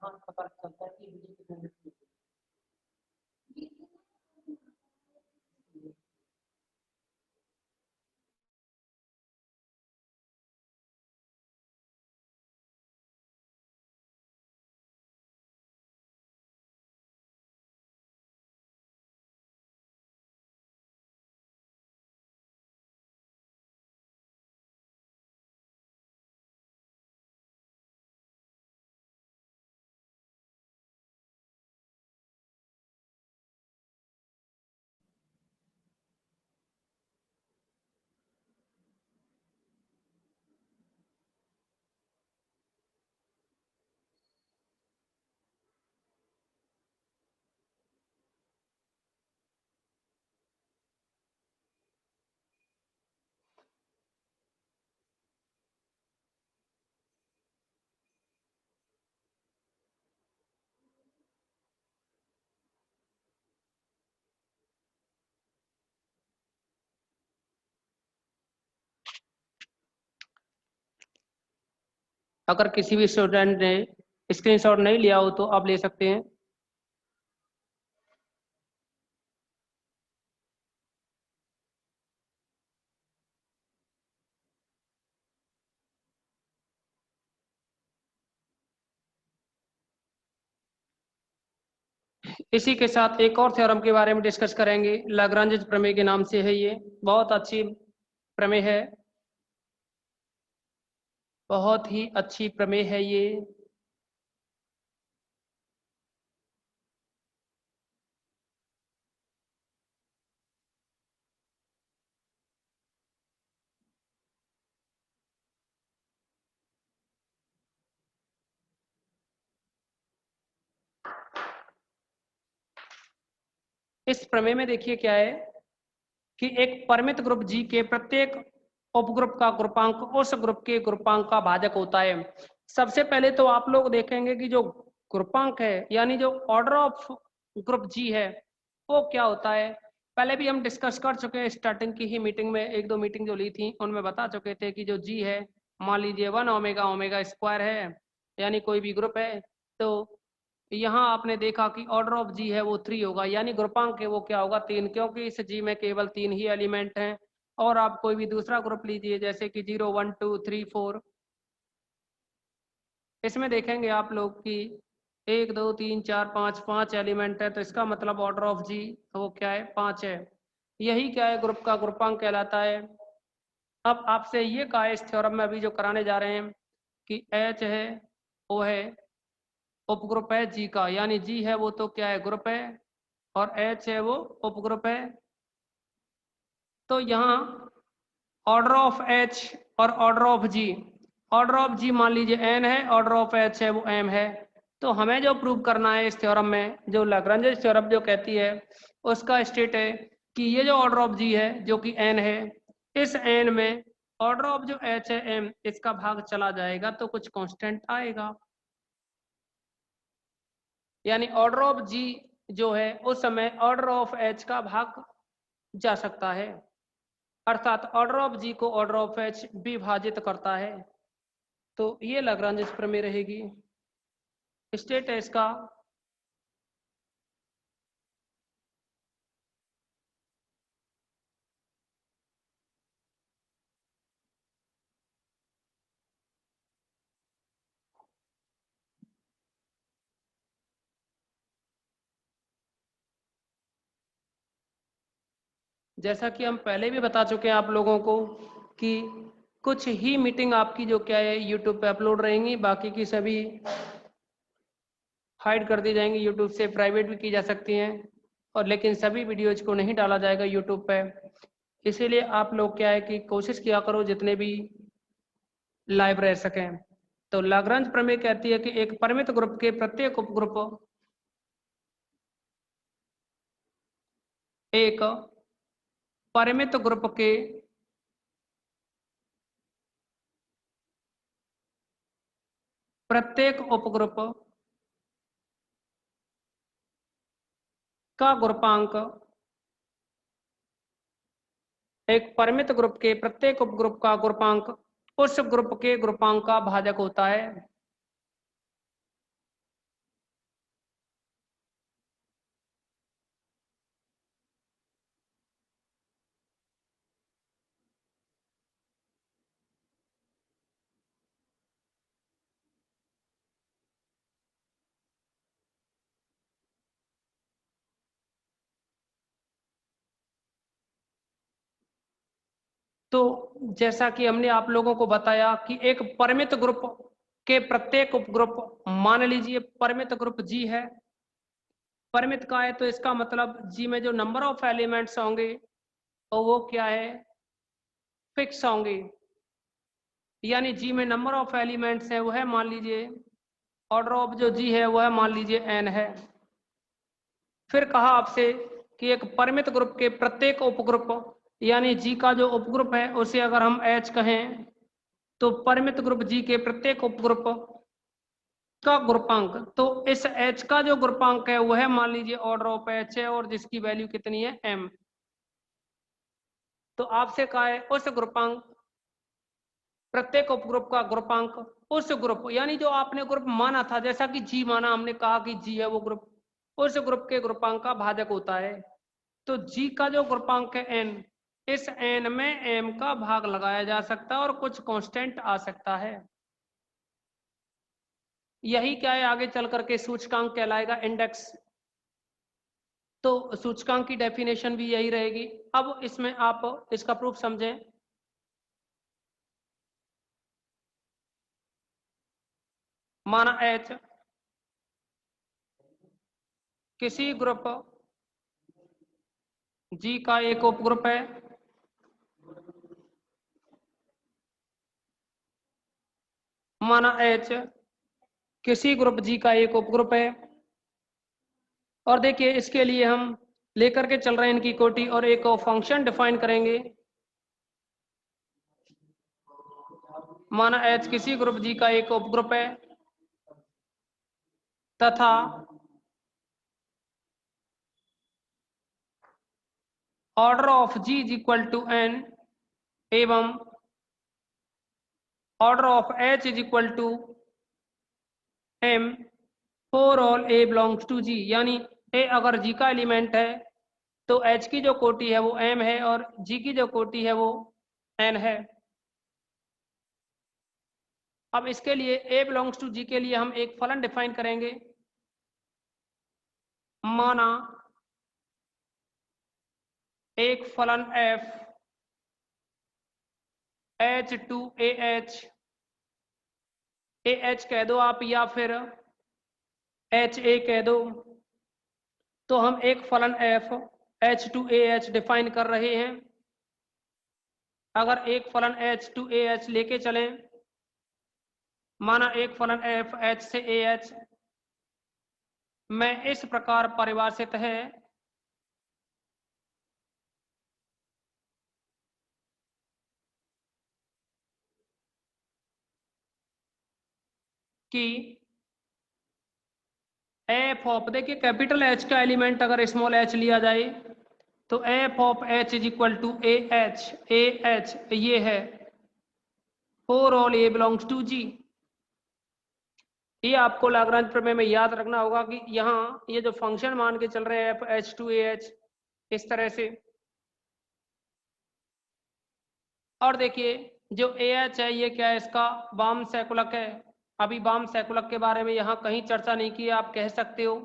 कहाँ पता चलता है कि बीजे कितने मिनट की है। अगर किसी भी स्टूडेंट ने स्क्रीनशॉट नहीं लिया हो तो आप ले सकते हैं। इसी के साथ एक और थ्योरम के बारे में डिस्कस करेंगे, लाग्रांज प्रमेय के नाम से है ये। बहुत अच्छी प्रमेय है, बहुत ही अच्छी प्रमेय है ये। इस प्रमेय में देखिए क्या है कि एक परिमित ग्रुप जी के प्रत्येक उपग्रुप का ग्रुपांक उस ग्रुप के ग्रुपांक का भाजक होता है। सबसे पहले तो आप लोग देखेंगे कि जो ग्रुपांक है यानी जो ऑर्डर ऑफ ग्रुप जी है वो क्या होता है। पहले भी हम डिस्कस कर चुके हैं, स्टार्टिंग की ही मीटिंग में, एक दो मीटिंग जो ली थी उनमें बता चुके थे कि जो जी है, मान लीजिए 1 ओमेगा स्क्वायर है, यानी कोई भी ग्रुप है, तो यहाँ आपने देखा कि ऑर्डर ऑफ जी है वो 3 होगा, यानी ग्रुपांक है वो क्या होगा 3, क्योंकि इस जी में केवल 3 ही एलिमेंट हैं। और आप कोई भी दूसरा ग्रुप लीजिए जैसे कि 0 1 2 3 4, इसमें देखेंगे आप लोग कि 1 2 3 4 5 5 एलिमेंट है, तो इसका मतलब ऑर्डर ऑफ जी वो क्या है 5 है। यही क्या है ग्रुप का ग्रुपांक कहलाता है। अब आपसे ये कहा है इस थ्योरम में अभी जो कराने जा रहे हैं कि एच है वो है उपग्रुप है जी का, यानी जी है वो तो क्या है ग्रुप है और एच है वो उपग्रुप है। तो यहाँ ऑर्डर ऑफ एच और order of G, order of G मान लीजिए एन है, ऑर्डर ऑफ एच है वो एम है। तो हमें जो प्रूव करना है इस थ्योरम में, जो लाग्रांज थ्योरम जो कहती है उसका स्टेट है कि ये जो ऑर्डर ऑफ जी है जो कि एन है, इस एन में ऑर्डर ऑफ जो एच है एम, इसका भाग चला जाएगा तो कुछ कांस्टेंट आएगा। यानी ऑर्डर ऑफ जी जो है उस समय ऑर्डर ऑफ एच का भाग जा सकता है, अर्थात ऑर्डर ऑफ जी को ऑर्डर ऑफ एच विभाजित करता है। तो ये लाग्रांज प्रमेय रहेगी। स्टेट है इसका जैसा कि हम पहले भी बता चुके हैं आप लोगों को कि कुछ ही मीटिंग आपकी जो क्या है यूट्यूब पे अपलोड रहेंगी, बाकी की सभी हाइड कर दी जाएंगी, यूट्यूब से प्राइवेट भी की जा सकती हैं, और लेकिन सभी वीडियोज को नहीं डाला जाएगा यूट्यूब पे। इसीलिए आप लोग क्या है कि कोशिश किया करो जितने भी लाइव रह सकें। तो लाग्रांज प्रमेय कहती है कि एक परिमित ग्रुप के प्रत्येक उपग्रुप एक परिमित ग्रुप के प्रत्येक उपग्रुप का ग्रुपांक एक परिमित ग्रुप के प्रत्येक उपग्रुप का ग्रुपांक उस ग्रुप के ग्रुपांक का भाजक होता है। तो जैसा कि हमने आप लोगों को बताया कि एक परिमित ग्रुप के प्रत्येक उपग्रुप, मान लीजिए परिमित ग्रुप जी है, परिमित का है तो इसका मतलब जी में जो नंबर ऑफ एलिमेंट्स होंगे तो वो क्या है, फिक्स होंगे। यानी जी में नंबर ऑफ एलिमेंट्स है वो है, मान लीजिए ऑर्डर ऑफ जो जी है वो है, मान लीजिए एन है। फिर कहा आपसे कि एक परिमित ग्रुप के प्रत्येक उपग्रुप, यानी जी का जो उपग्रुप है उसे अगर हम एच कहें, तो परिमित ग्रुप जी के प्रत्येक उपग्रुप का ग्रुपांक, तो इस एच का जो ग्रुपांक है वो है, मान लीजिए ऑर्डर ऑफ एच है और जिसकी वैल्यू कितनी है, एम। तो आपसे कहा है उस ग्रुपांक, प्रत्येक उपग्रुप का ग्रुपांक उस ग्रुप, यानी जो आपने ग्रुप माना था, जैसा कि जी माना, हमने कहा कि जी है वो ग्रुप, उस ग्रुप के ग्रुपांक का भाजक होता है। तो जी का जो ग्रुपांक है एन, इस एन में एम का भाग लगाया जा सकता है और कुछ कांस्टेंट आ सकता है। यही क्या है, आगे चल करके सूचकांक कहलाएगा, इंडेक्स। तो सूचकांक की डेफिनेशन भी यही रहेगी। अब इसमें आप इसका प्रूफ समझें। माना एच किसी ग्रुप जी का एक उपग्रुप है, माना एच किसी ग्रुप जी का एक उपग्रुप है, और देखिए इसके लिए हम लेकर के चल रहे हैं इनकी कोटि और एक फंक्शन डिफाइन करेंगे। माना एच किसी ग्रुप जी का एक उपग्रुप है तथा order of G is equal to N, एवं order of H is equal to M for all A belongs to G. यानी ए अगर जी का एलिमेंट है तो एच की जो कोटि है वो एम है और जी की जो कोटि है वो एन है। अब इसके लिए ए बिलोंग्स टू जी के लिए हम एक फलन डिफाइन करेंगे। माना एक फलन F H two A H कह दो आप या फिर एच ए कह दो। तो हम एक फलन F H two A H define कर रहे हैं। अगर एक फलन एच टू ए एच लेके चलें, माना एक फलन एफ एच से ए एच में इस प्रकार परिभाषित है कि एफ ऑफ, देखिए कैपिटल एच का एलिमेंट अगर स्मॉल एच लिया जाए तो F of H is equal to A H ये है for all A belongs to G. ये आपको लाग्रांज प्रमेय में याद रखना होगा कि यहाँ ये जो फंक्शन मान के चल रहे हैं F H two A H इस तरह से। और देखिए जो ए एच है ये क्या है, इसका वाम सैकुलक है। अभी वाम सैकुलक के बारे में यहाँ कहीं चर्चा नहीं की, आप कह सकते हो।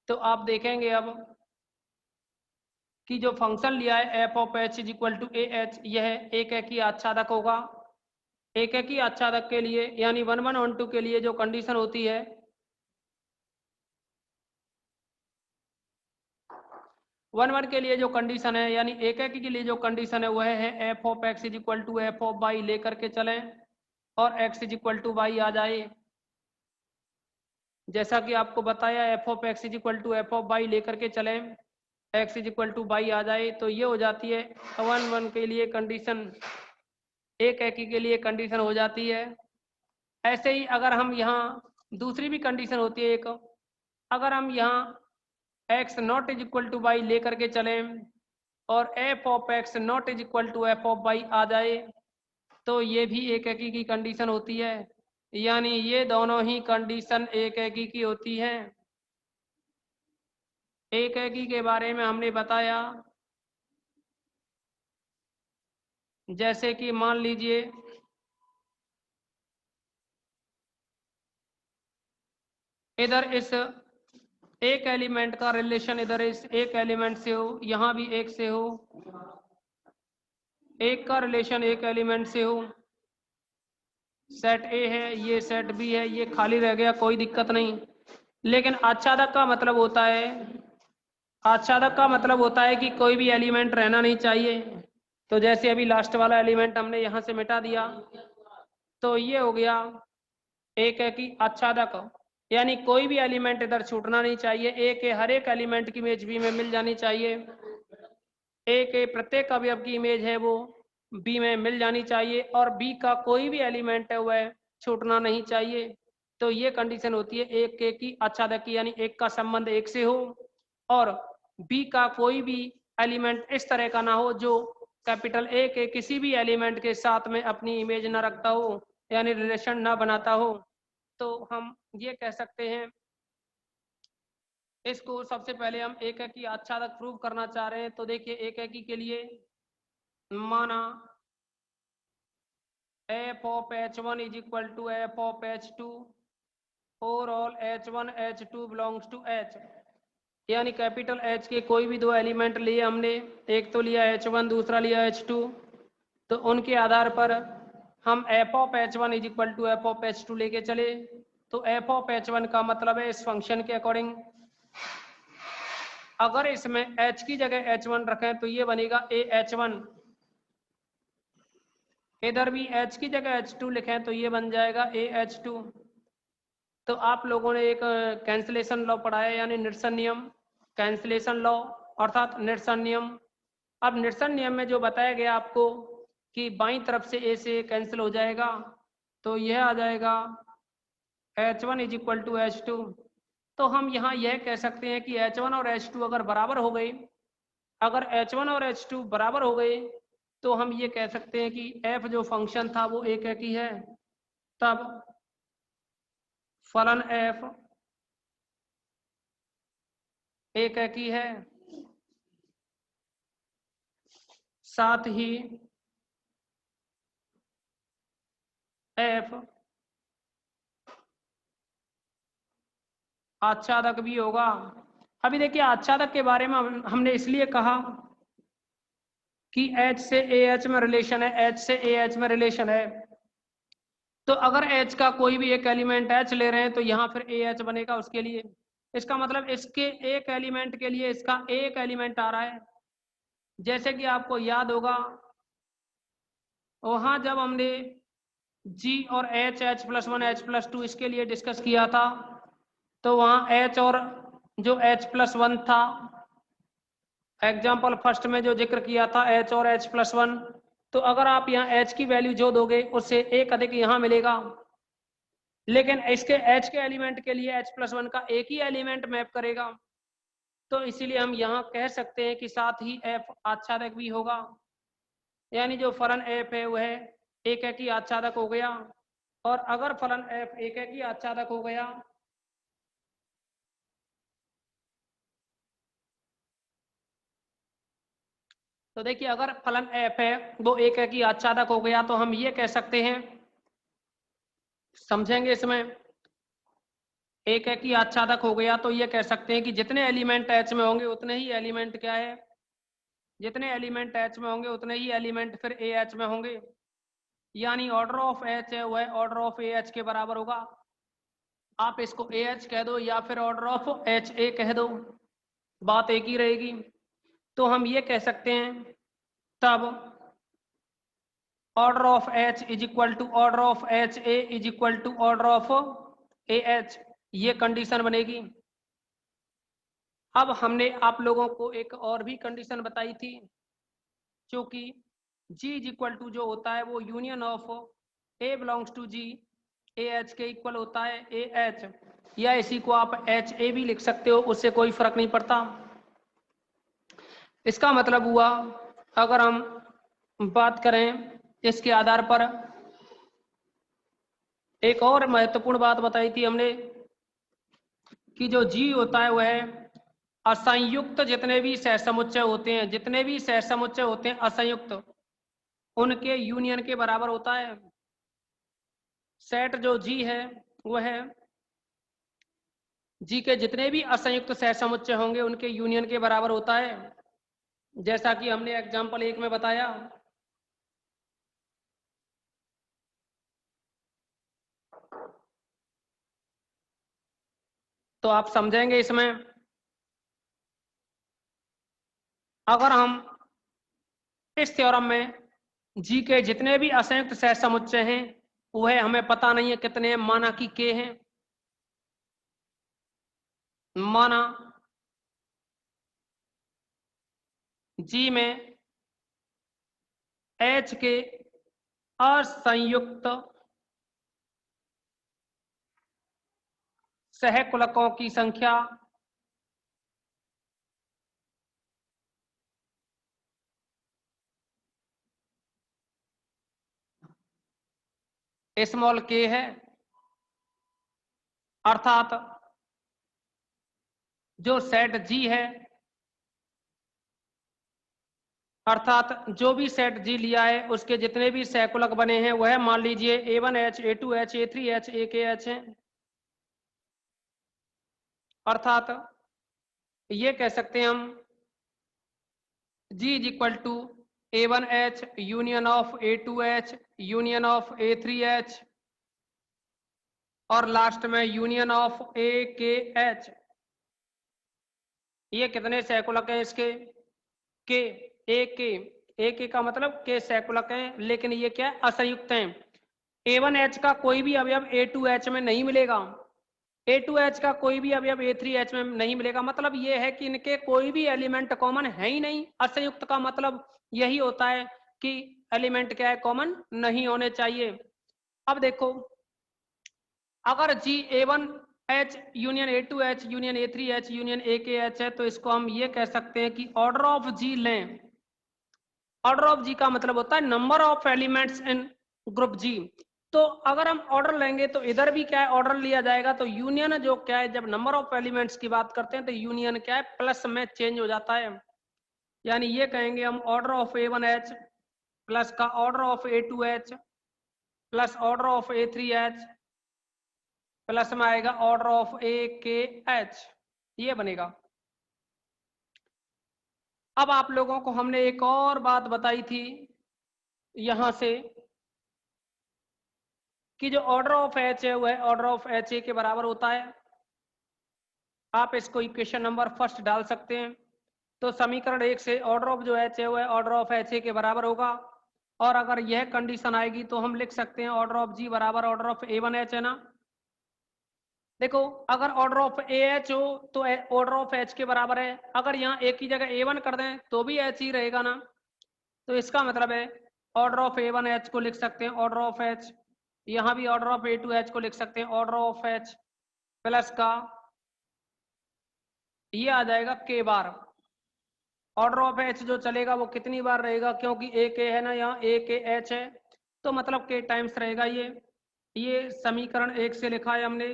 तो आप देखेंगे अब कि जो फंक्शन लिया है F of H is equal to A H, यह एक एक ही आच्छादक होगा। एक एक ही आच्छादक के लिए यानी 1 1 1 2 के लिए जो कंडीशन होती है, 1 1 के लिए जो कंडीशन है यानी एक एक के लिए जो कंडीशन है वह है F of X is equal to F of Y लेकर के चलें और X is equal to Y आ जाए। जैसा कि आपको बताया F of X is equal to F of Y लेकर के चलें, X is equal to Y आ जाए, तो ये हो जाती है 1 1 के लिए कंडीशन, एक एक के लिए कंडीशन हो जाती है। ऐसे ही अगर हम यहाँ दूसरी भी कंडीशन होती है एक, अगर हम यहाँ x not is equal to Y लेकर के चलें और F of X not is equal to F of Y आ जाए, तो ये भी एक एक की कंडीशन होती है। यानी ये दोनों ही कंडीशन एक एक की होती हैं। एक एक के बारे में हमने बताया, जैसे कि मान लीजिए इधर इस एक एलिमेंट का रिलेशन इधर इस एक एलिमेंट से हो, यहाँ भी एक से हो, एक का रिलेशन एक एलिमेंट से हो, सेट ए है, ये सेट बी है, ये खाली रह गया, कोई दिक्कत नहीं। लेकिन आच्छादक का मतलब होता है, आच्छादक का मतलब होता है कि कोई भी एलिमेंट रहना नहीं चाहिए। तो जैसे अभी लास्ट वाला एलिमेंट हमने यहाँ से मिटा दिया, तो ये हो गया एक है कि आच्छादक, यानी कोई भी एलिमेंट इधर छूटना नहीं चाहिए, ए के हर एक एलिमेंट की इमेज बी में मिल जानी चाहिए, ए के प्रत्येक अवयव की इमेज है वो बी में मिल जानी चाहिए, और बी का कोई भी एलिमेंट है वह छूटना नहीं चाहिए। तो ये कंडीशन होती है एक के की आच्छादक की, यानी एक का संबंध एक से हो और बी का कोई भी एलिमेंट इस तरह का ना हो जो कैपिटल ए के किसी भी एलिमेंट के साथ में अपनी इमेज ना रखता हो, यानी रिलेशन ना बनाता हो। तो हम ये कह सकते हैं, इसको सबसे पहले हम एक की आच्छादक प्रूव करना चाह रहे हैं। तो देखिए एक के लिए माना f of h1 is equal to f of h2 for all h1 h2 belongs to h, यानी कैपिटल H के कोई भी दो एलिमेंट लिए हमने, एक तो लिया H1 दूसरा लिया H2, तो उनके आधार पर हम f of h1 is equal to f of h2 लेके चले। तो f of h1 का मतलब है इस फंक्शन के अकॉर्डिंग अगर इसमें h की जगह h1 रखें तो ये बनेगा a h1, इधर भी h की जगह h2 लिखें तो ये बन जाएगा a h2। तो आप लोगों ने एक कैंसिलेशन लॉ पढ़ा है, यानी निरसन नियम, कैंसिलेशन लॉ अर्थात निरसन नियम। अब निरसन नियम में जो बताया गया आपको कि बाईं तरफ से ए से कैंसिल हो जाएगा, तो यह आ जाएगा h1 is equal to h2। तो हम यहाँ यह कह सकते हैं कि h1 और h2 अगर बराबर हो गए, अगर h1 और h2 बराबर हो गए तो हम ये कह सकते हैं कि f जो फंक्शन था वो एक ही है। तब फलन f एक ही है, साथ ही f आच्छादक भी होगा। अभी देखिए आच्छादक के बारे में हमने इसलिए कहा कि H से AH में रिलेशन है, H से AH में रिलेशन है, तो अगर H का कोई भी एक एलिमेंट H ले रहे हैं तो यहाँ फिर AH बनेगा उसके लिए। इसका मतलब इसके एक एलिमेंट के लिए इसका एक एलिमेंट आ रहा है। जैसे कि आपको याद होगा वहां जब हमने G और H, H+1 H+2 इसके लिए डिस्कस किया था, तो वहां H और जो H+1 था, एग्जाम्पल फर्स्ट में जो जिक्र किया था H और H+1, तो अगर आप यहाँ H की वैल्यू जो दोगे उससे एक अधिक यहाँ मिलेगा, लेकिन इसके H के एलिमेंट के लिए H+1 का एक ही एलिमेंट मैप करेगा। तो इसीलिए हम यहाँ कह सकते हैं कि साथ ही F आच्छादक भी होगा, यानी जो फलन F है वह एक ही आच्छादक हो गया। और अगर फलन F एक ही आच्छादक हो गया तो देखिए अगर फलन F है वो एक ही आच्छादक हो गया तो हम ये कह सकते हैं, समझेंगे इसमें, एक ही आच्छादक हो गया तो ये कह सकते हैं कि जितने एलिमेंट H में होंगे उतने ही एलिमेंट क्या है, जितने एलिमेंट H में होंगे उतने ही एलिमेंट फिर AH में होंगे, यानी ऑर्डर ऑफ H है वह ऑर्डर ऑफ AH के बराबर होगा। आप इसको AH कह दो या फिर ऑर्डर ऑफ HA कह दो, बात एक ही रहेगी। तो हम ये कह सकते हैं तब order of H is equal to order of HA is equal to order of AH, ये कंडीशन बनेगी। अब हमने आप लोगों को एक और भी कंडीशन बताई थी, जो कि G इज इक्वल टू जो होता है वो union of A belongs to G AH के इक्वल होता है AH, या इसी को आप HA भी लिख सकते हो, उससे कोई फर्क नहीं पड़ता। इसका मतलब हुआ अगर हम बात करें इसके आधार पर, एक और महत्वपूर्ण बात बताई थी हमने कि जो G होता है वह असंयुक्त जितने भी सहसमुच्चय होते हैं, जितने भी सहसमुच्चय होते हैं असंयुक्त, उनके यूनियन के बराबर होता है। सेट जो G है वह G के जितने भी असंयुक्त सहसमुच्चय होंगे उनके यूनियन के बराबर होता है, जैसा कि हमने एग्जाम्पल 1 में बताया। तो आप समझेंगे इसमें। अगर हम इस थ्योरम में जी के जितने भी असंयुक्त सहसमुच्चय हैं वह हमें पता नहीं है कितने हैं, माना कि के हैं, माना जी में एच के असंयुक्त सहकुलकों की संख्या स्मॉल के है, अर्थात जो सेट जी है, अर्थात जो भी सेट जी लिया है उसके जितने भी सहकुलक बने हैं वह मान लीजिए A1H, A2H, A3H, AKH हैं। अर्थात ये कह सकते हैं हम G is equal to A1H union of A2H union of A3H और लास्ट में यूनियन ऑफ AKH। ये कितने सहकुलक हैं इसके? के ए के का मतलब के सहकुलक हैं, लेकिन ये क्या है? असंयुक्त हैं। A1H का कोई भी अवयव A2H में नहीं मिलेगा, A2H का कोई भी अवयव A3H में नहीं मिलेगा। मतलब ये है कि इनके कोई भी एलिमेंट कॉमन है ही नहीं। असंयुक्त का मतलब यही होता है कि एलिमेंट क्या है? कॉमन नहीं होने चाहिए। अब देखो, अगर जी A1H union A2H union A3H union AKH है तो इसको हम ये कह सकते हैं कि ऑर्डर ऑफ जी लें। ऑर्डर ऑफ जी का मतलब होता है number of elements in group G. तो अगर हम ऑर्डर लेंगे तो इधर भी क्या है? ऑर्डर लिया जाएगा। तो यूनियन जो क्या है, जब नंबर ऑफ एलिमेंट्स की बात करते हैं तो यूनियन क्या है? प्लस में चेंज हो जाता है। यानी ये कहेंगे हम ऑर्डर ऑफ A1H प्लस का order of A2H plus order of A3H plus में आएगा ऑर्डर ऑफ AKH, ये बनेगा। अब आप लोगों को हमने एक और बात बताई थी यहां से कि जो ऑर्डर ऑफ एच है वह ऑर्डर ऑफ एच ए के बराबर होता है। आप इसको इक्वेशन नंबर फर्स्ट डाल सकते हैं। तो समीकरण एक से ऑर्डर ऑफ जो एच है वह ऑर्डर ऑफ एच ए के बराबर होगा। और अगर यह कंडीशन आएगी तो हम लिख सकते हैं ऑर्डर ऑफ जी बराबर ऑर्डर ऑफ A1H, है ना। देखो, अगर ऑर्डर ऑफ ए एच हो तो ऑर्डर ऑफ एच के बराबर है। अगर यहाँ ए की जगह A1 कर दें तो भी एच ही रहेगा ना। तो इसका मतलब है ऑर्डर ऑफ A1H को लिख सकते हैं ऑर्डर ऑफ एच, यहाँ भी ऑर्डर ऑफ A2H को लिख सकते हैं ऑर्डर ऑफ एच प्लस का ये आ जाएगा के बार। ऑर्डर ऑफ एच जो चलेगा वो कितनी बार रहेगा? क्योंकि ए के है ना, यहाँ ए के एच है तो मतलब के टाइम्स रहेगा। ये समीकरण एक से लिखा है हमने।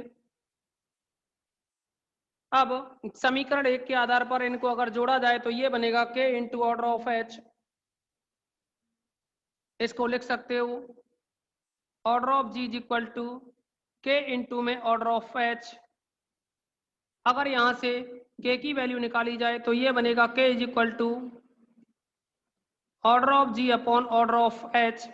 अब समीकरण एक के आधार पर इनको अगर जोड़ा जाए तो ये बनेगा के इंटू ऑर्डर ऑफ एच। इसको लिख सकते हो order of G is equal to K into में ऑर्डर ऑफ एच। अगर यहां से के की वैल्यू निकाली जाए तो ये बनेगा K is equal to order of G upon order of H.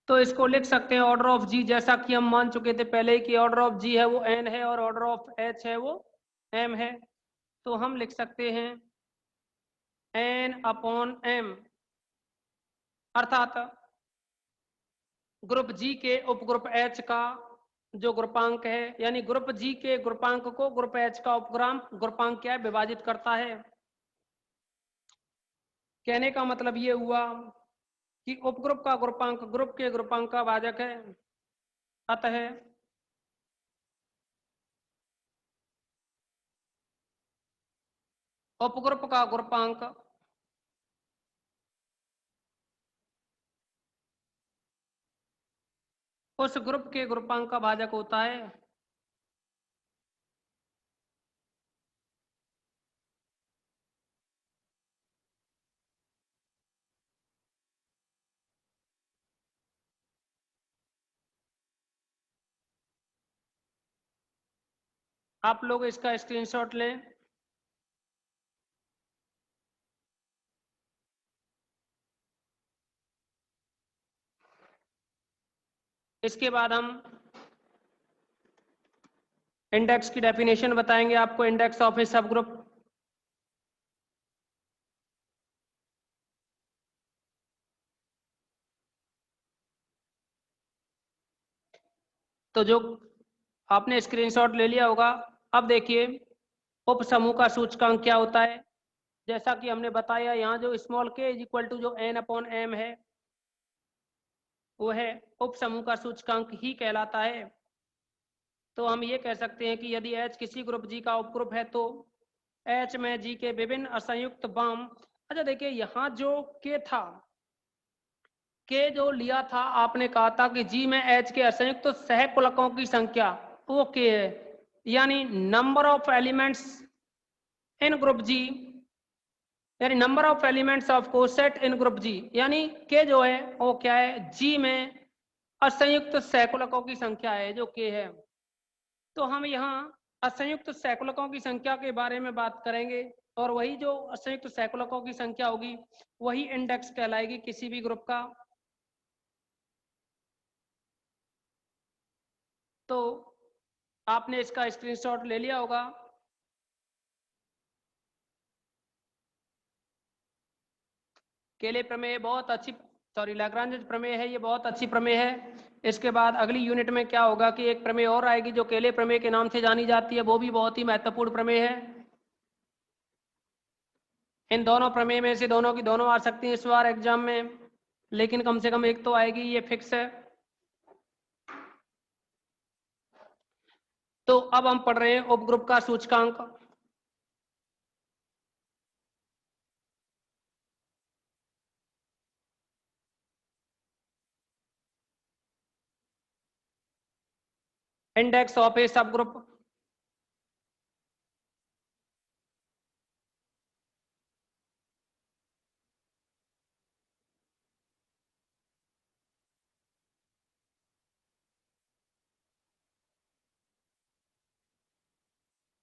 तो इसको लिख सकते हैं ऑर्डर ऑफ जी, जैसा कि हम मान चुके थे पहले कि ऑर्डर ऑफ जी है वो एन है और ऑर्डर ऑफ एच है वो एम है। तो हम लिख सकते हैं एन अपॉन एम, अर्थात ग्रुप जी के उपग्रुप एच का जो ग्रुपांक है, यानी ग्रुप जी के ग्रुपांक को ग्रुप एच का ग्रुपांक क्या है? विभाजित करता है। कहने का मतलब ये हुआ कि उपग्रुप का ग्रुपांक ग्रुप के ग्रुपांक का भाजक है। अतः उपग्रुप का ग्रुपांक उस ग्रुप के ग्रुपांक का भाजक होता है। आप लोग इसका स्क्रीनशॉट लें। इसके बाद हम इंडेक्स की डेफिनेशन बताएंगे आपको, इंडेक्स ऑफ ए सब ग्रुप। तो जो आपने स्क्रीनशॉट ले लिया होगा, अब देखिए उप समूह का सूचकांक क्या होता है। जैसा कि हमने बताया, यहाँ जो स्मॉल के इज इक्वल टू जो n/m है, वो है उप समूह का सूचकांक ही कहलाता है। तो हम ये कह सकते हैं कि यदि H किसी ग्रुप G का उपग्रुप है तो H में G के विभिन्न असंयुक्त बाम। अच्छा देखिए, यहाँ जो K था, K जो लिया था, आपने कहा था कि G में H के असंयुक्त तो सहकुलकों की संख्या वो K है, यानी number of elements in group G, यानी number of elements of coset in group G, यानी K जो है वो क्या है, G में असंयुक्त सहकुलकों की संख्या है जो K है। तो हम यहाँ असंयुक्त सैकलकों की संख्या के बारे में बात करेंगे, और वही जो असंयुक्त सैकलकों की संख्या होगी वही इंडेक्स कहलाएगी किसी भी ग्रुप का। तो आपने इसका स्क्रीनशॉट ले लिया होगा। केले प्रमेय बहुत अच्छी, सॉरी लैग्रांज प्रमेय है, ये बहुत अच्छी प्रमेय है। इसके बाद अगली यूनिट में क्या होगा कि एक प्रमेय और आएगी जो केले प्रमेय के नाम से जानी जाती है, वो भी बहुत ही महत्वपूर्ण प्रमेय है। इन दोनों प्रमेय में से दोनों की दोनों आ सकती हैं इस बार एग्जाम में, लेकिन कम से कम एक तो आएगी, ये फिक्स है। तो अब हम पढ़ रहे हैं उपग्रुप का सूचकांक। इंडेक्स ऑफ ए सब ग्रुप।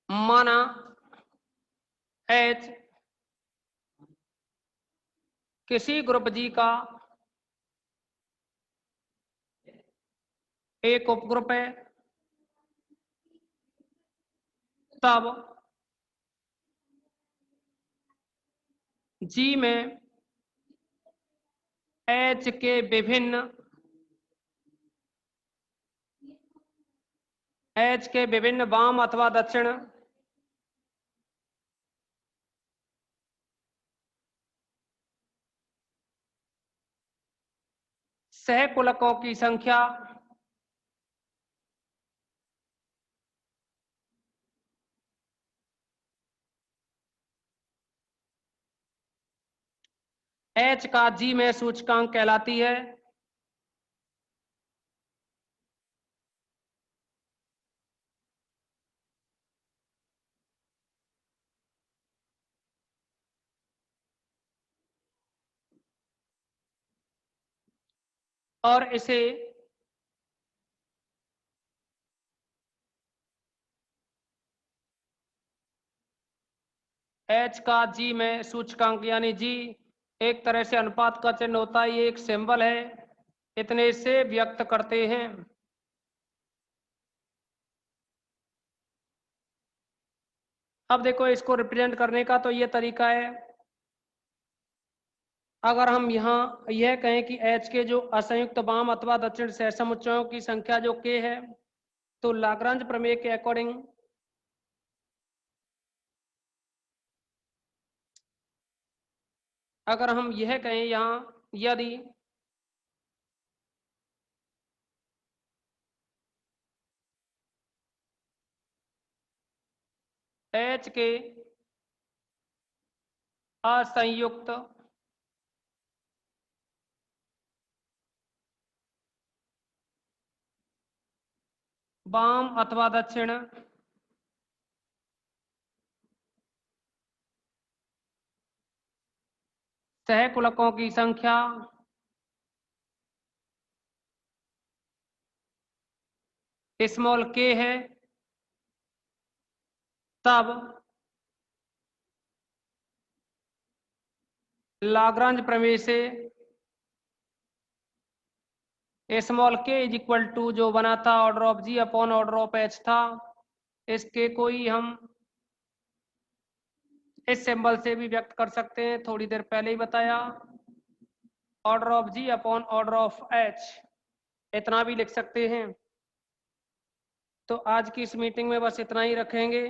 माना एच किसी ग्रुप जी का एक उपग्रुप है, तब जी में एच के विभिन्न वाम अथवा दक्षिण सहकुलकों की संख्या एच का जी में सूचकांक कहलाती है। और इसे एच का जी में सूचकांक, यानी जी एक तरह से अनुपात का चिन्ह होता है, ये एक सिंबल है, इतने से व्यक्त करते हैं। अब देखो इसको रिप्रेजेंट करने का तो ये तरीका है। अगर हम यहाँ यह कहें कि H के जो असंयुक्त वाम अथवा दक्षिण सहसमुच्चयों की संख्या जो K है, तो लाग्रांज प्रमेय के अकॉर्डिंग अगर हम यह कहें यहाँ, यदि H के असंयुक्त वाम अथवा दक्षिण सहकुलकों की संख्या स्मॉल k है, तब लाग्रांज प्रमेय से small k is equal to जो बना था order of G upon order of H था, इसके कोई हम इस सिंबल से भी व्यक्त कर सकते हैं, थोड़ी देर पहले ही बताया, order of G upon order of H, इतना भी लिख सकते हैं। तो आज की इस मीटिंग में बस इतना ही रखेंगे।